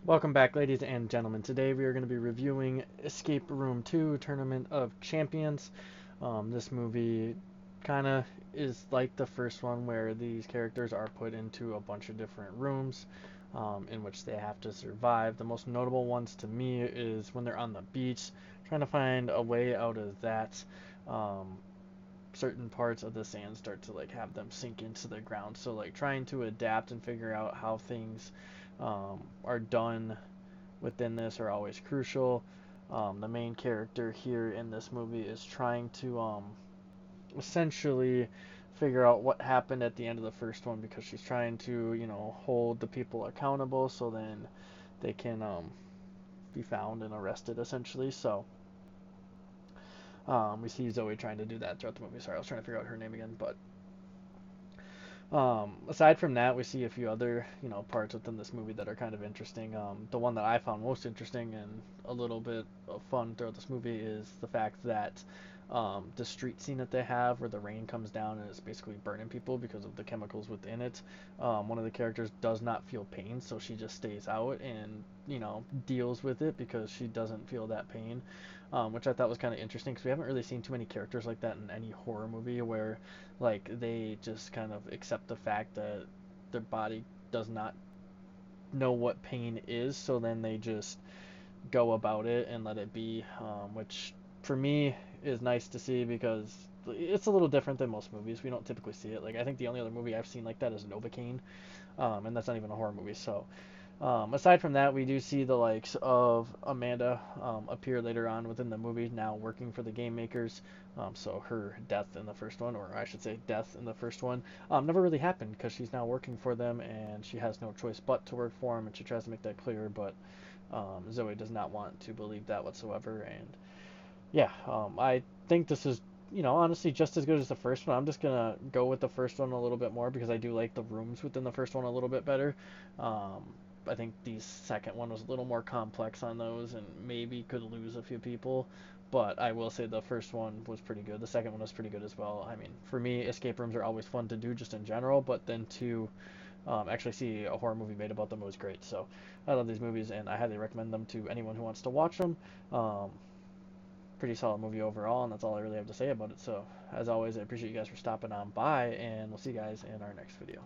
Welcome back, ladies and gentlemen. Today we are going to be reviewing Escape Room 2 Tournament of Champions. This movie kind of is like the first one where these characters are put into a bunch of different rooms in which they have to survive. The most notable ones to me is when they're on the beach trying to find a way out of that. Um, Certain parts of the sand start to have them sink into the ground. So trying to adapt and figure out how things are done within this are always crucial. The main character here in this movie is trying to essentially figure out what happened at the end of the first one because she's trying to, hold the people accountable so then they can be found and arrested essentially. So we see Zoe trying to do that throughout the movie. Sorry, I was trying to figure out her name again, but aside from that, we see a few other, parts within this movie that are kind of interesting. The one that I found most interesting and a little bit of fun throughout this movie is the fact that the street scene that they have, where the rain comes down and it's basically burning people because of the chemicals within it. One of the characters does not feel pain, so she just stays out and deals with it because she doesn't feel that pain, which I thought was kind of interesting because we haven't really seen too many characters like that in any horror movie where they just kind of accept the fact that their body does not know what pain is, so then they just go about it and let it be, which for me is nice to see because it's a little different than most movies. We don't typically see it. I think the only other movie I've seen like that is Novocaine, and that's not even a horror movie. So aside from that, we do see the likes of Amanda appear later on within the movie, now working for the game makers. So her death in the first one, or I should say death in the first one, never really happened because she's now working for them and she has no choice but to work for them, and she tries to make that clear, but Zoe does not want to believe that whatsoever. And yeah, I think this is, honestly just as good as the first one. I'm just gonna go with the first one a little bit more because I do like the rooms within the first one a little bit better. Um, I think the second one was a little more complex on those and maybe could lose a few people. But I will say the first one was pretty good. The second one was pretty good as well. I mean, for me, escape rooms are always fun to do just in general, but then to actually see a horror movie made about them was great. So I love these movies and I highly recommend them to anyone who wants to watch them. Um, Pretty solid movie overall, and that's all I really have to say about it. So, as always, I appreciate you guys for stopping on by, and we'll see you guys in our next video.